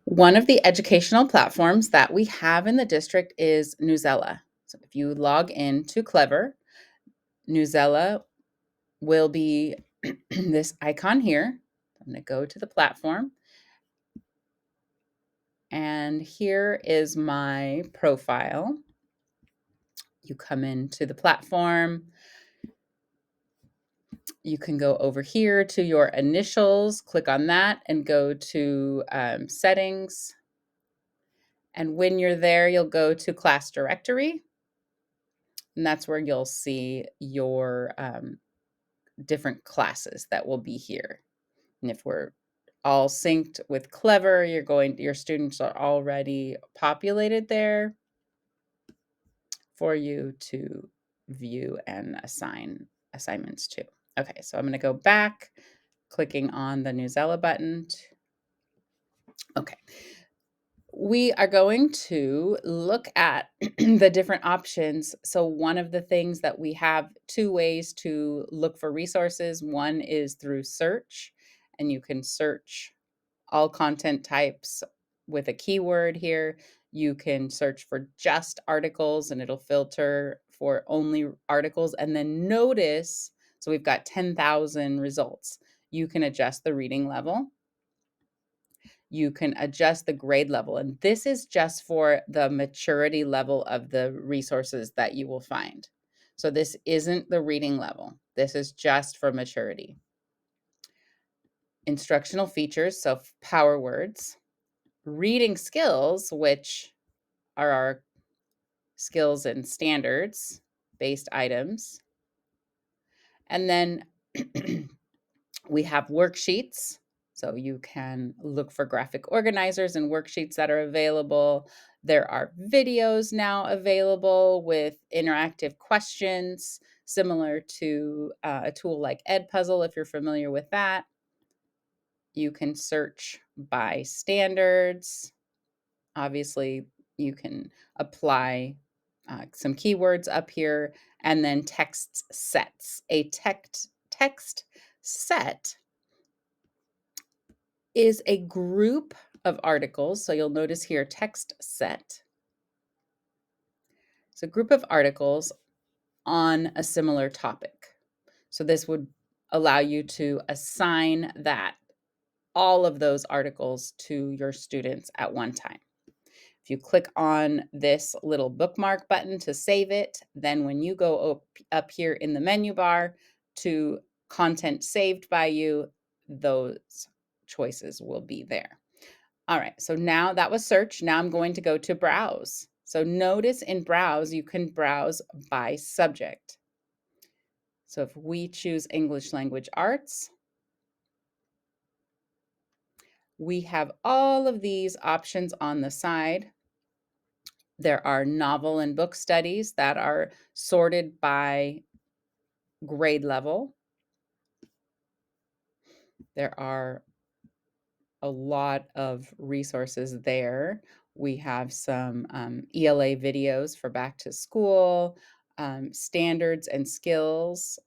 One of the educational platforms that we have in the district is Newsela. So if you log in to Clever, Newsela will be this icon here. I'm going to go to the platform. And here is my profile. You come into the platform. You can go over here to your initials, click on that, and go to settings. And when you're there, you'll go to class directory. And that's where you'll see your different classes that will be here. And if we're all synced with Clever, your students are already populated there for you to view and assign assignments to. Okay, so I'm going to go back, clicking on the Newsela button. Okay. We are going to look at the different options. So one of the things that we have two ways to look for resources. One is through search, and you can search all content types with a keyword here. You can search for just articles and it'll filter for only articles. And then notice, so we've got 10,000 results. You can adjust the reading level. You can adjust the grade level. And this is just for the maturity level of the resources that you will find. So this isn't the reading level. This is just for maturity. Instructional features, so power words. Reading skills, which are our skills and standards based items. And then we have worksheets. So you can look for graphic organizers and worksheets that are available. There are videos now available with interactive questions, similar to a tool like Edpuzzle, if you're familiar with that. You can search by standards. Obviously, you can apply some keywords up here, and then text sets. A text set is a group of articles. So you'll notice here, text set. It's a group of articles on a similar topic. So this would allow you to assign all of those articles to your students at one time. If you click on this little bookmark button to save it, then when you go up here in the menu bar to content saved by you, those choices will be there. All right, so now that was search. Now I'm going to go to browse. So notice in browse, you can browse by subject. So if we choose English Language Arts, we have all of these options on the side. There are novel and book studies that are sorted by grade level. There are a lot of resources there. We have some ELA videos for back to school, standards and skills,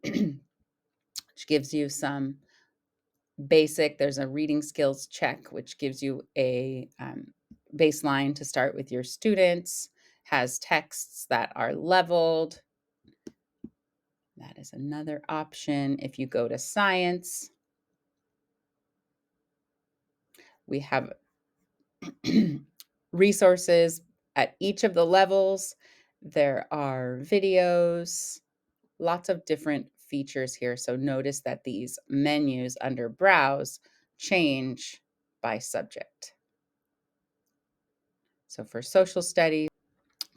which gives you some basic. There's a reading skills check, which gives you a baseline to start with your students, has texts that are leveled. That is another option. If you go to science, we have resources at each of the levels. There are videos, lots of different features here. So notice that these menus under browse change by subject. So for social studies,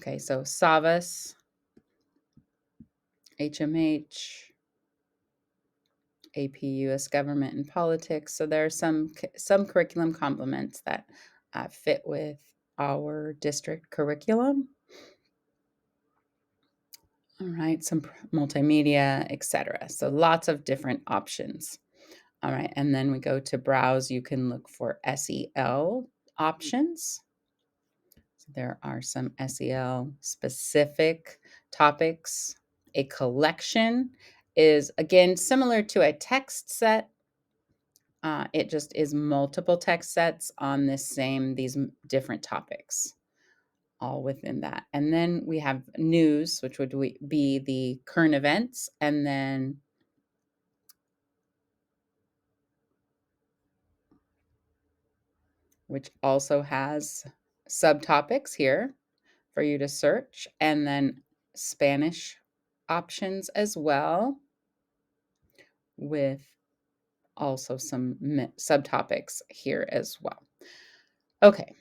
okay, so SAVAS, HMH, AP US Government and Politics. So there are some curriculum complements that fit with our district curriculum. All right, some multimedia, etc. So lots of different options. All right, and then we go to browse. You can look for SEL options. So there are some SEL specific topics. A collection is, again, similar to a text set. It just is multiple text sets on these different topics, all within that. And then we have news, which would be the current events, and then which also has subtopics here for you to search, and then Spanish options as well, with also some subtopics here as well. Okay,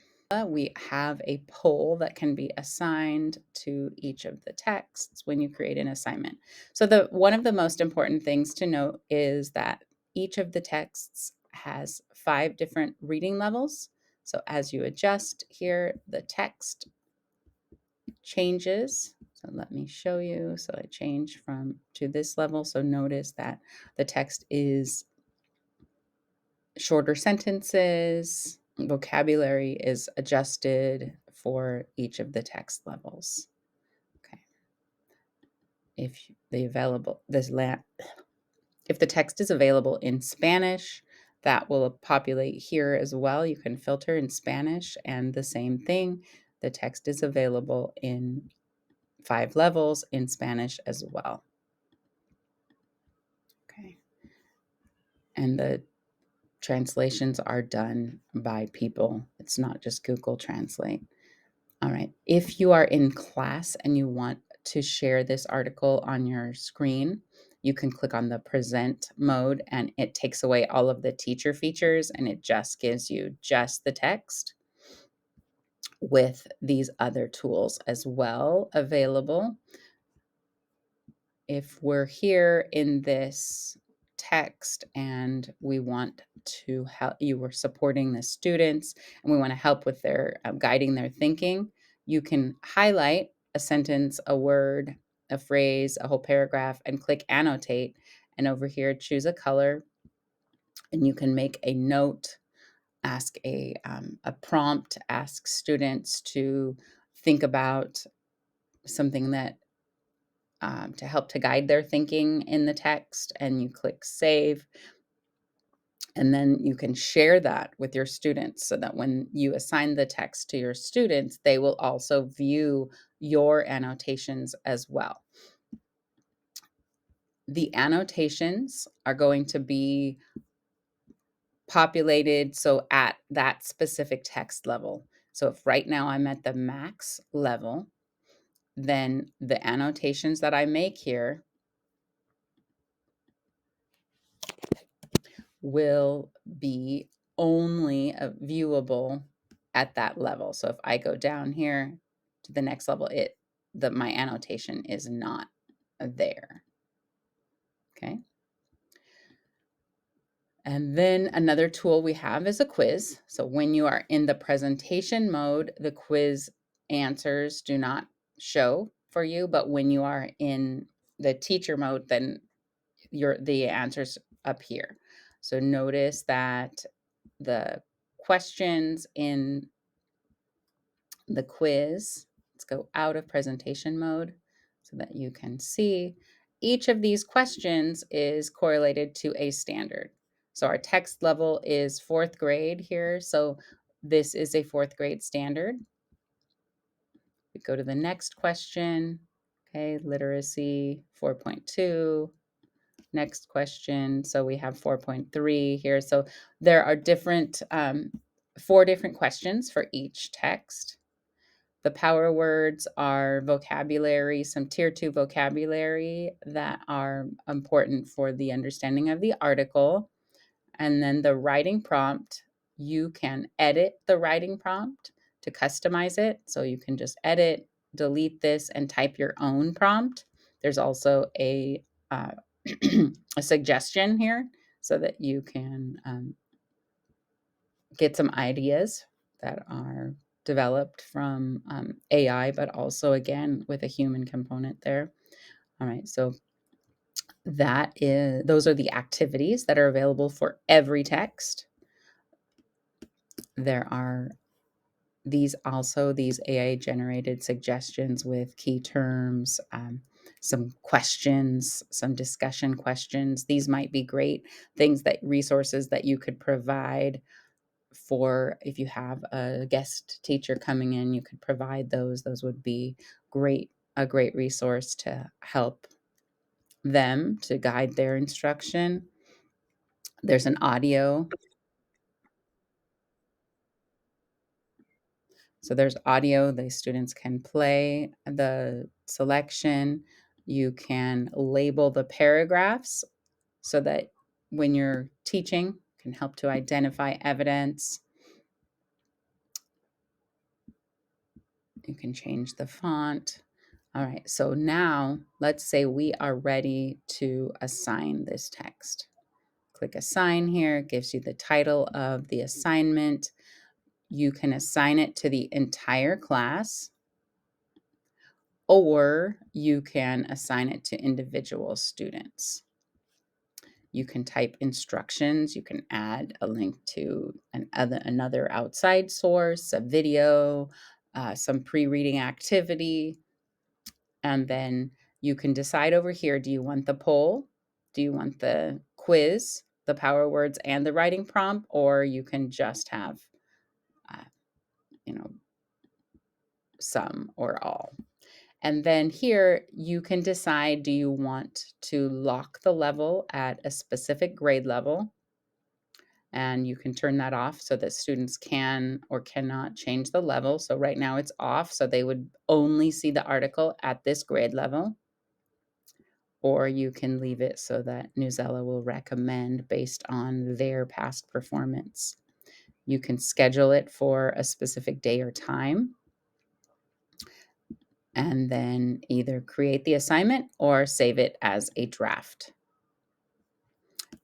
we have a poll that can be assigned to each of the texts when you create an assignment. So one of the most important things to note is that each of the texts has 5 different reading levels. So as you adjust here, the text changes. So let me show you. So I change to this level. So notice that the text is shorter sentences, vocabulary is adjusted for each of the text levels. Okay. If the text is available in Spanish, that will populate here as well. You can filter in Spanish, and the same thing. The text is available in 5 levels in Spanish as well. Okay. And the translations are done by people. It's not just Google Translate. All right. If you are in class and you want to share this article on your screen, you can click on the present mode and it takes away all of the teacher features and it just gives you just the text with these other tools as well available. If we're here in this text and we want to help, you were supporting the students and we want to help with their guiding their thinking, you can highlight a sentence, a word, a phrase, a whole paragraph, and click annotate. And over here, choose a color, and you can make a note, ask a prompt, ask students to think about something that to help to guide their thinking in the text, and you click save. And then you can share that with your students so that when you assign the text to your students, they will also view your annotations as well. The annotations are going to be populated so at that specific text level. So if right now I'm at the max level, then the annotations that I make here will be only viewable at that level. So if I go down here to the next level, my annotation is not there. Okay. And then another tool we have is a quiz. So when you are in the presentation mode, the quiz answers do not show for you, but when you are in the teacher mode, then the answers up here. So notice that the questions in the quiz, let's go out of presentation mode so that you can see each of these questions is correlated to a standard. So our text level is 4th grade here. So this is a 4th grade standard. We go to the next question. Okay, literacy 4.2. Next question. So we have 4.3 here. So there are 4 different questions for each text. The power words are vocabulary, some tier 2 vocabulary that are important for the understanding of the article. And then the writing prompt, you can edit the writing prompt to customize it. So you can just edit, delete this, and type your own prompt. There's also a suggestion here so that you can get some ideas that are developed from AI, but also again with a human component there. All right, so those are the activities that are available for every text. There are these AI generated suggestions with key terms, some questions, some discussion questions. These might be great things, that resources that you could provide for if you have a guest teacher coming in, you could provide those. Those would be a great resource to help them to guide their instruction. There's an audio. So there's audio, the students can play the selection. You can label the paragraphs so that when you're teaching, can help to identify evidence. You can change the font. All right, so now let's say we are ready to assign this text. Click assign here, it gives you the title of the assignment. You can assign it to the entire class, or you can assign it to individual students. You can type instructions. You can add a link to another outside source, a video, some pre-reading activity. And then you can decide over here, do you want the poll? Do you want the quiz, the power words, and the writing prompt? Or you can just have, uh, you know, some or all. And then here you can decide, do you want to lock the level at a specific grade level? And you can turn that off so that students can or cannot change the level. So right now it's off, so they would only see the article at this grade level. Or you can leave it so that Newsela will recommend based on their past performance. You can schedule it for a specific day or time, and then either create the assignment or save it as a draft.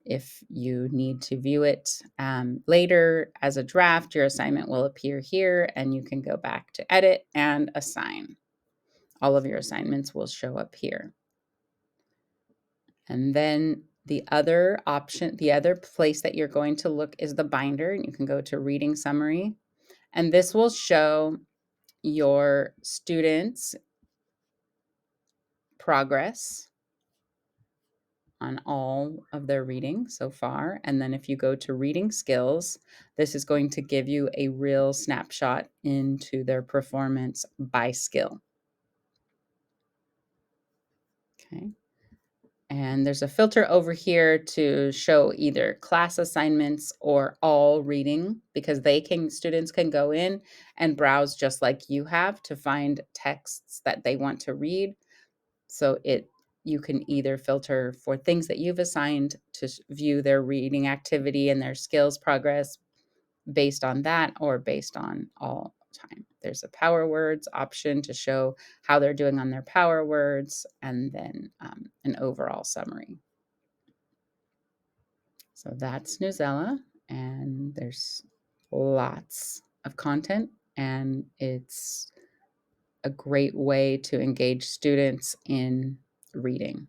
If you need to view it later as a draft, your assignment will appear here, and you can go back to edit and assign. All of your assignments will show up here. And then the other option, the other place that you're going to look is the binder. You can go to reading summary, and this will show your students' progress on all of their reading so far. And then if you go to reading skills, this is going to give you a real snapshot into their performance by skill. Okay. And there's a filter over here to show either class assignments or all reading, because students can go in and browse just like you have to find texts that they want to read. So you can either filter for things that you've assigned to view their reading activity and their skills progress based on that, or based on all time. There's a power words option to show how they're doing on their power words, and then an overall summary. So that's Newsela, and there's lots of content, and it's a great way to engage students in reading.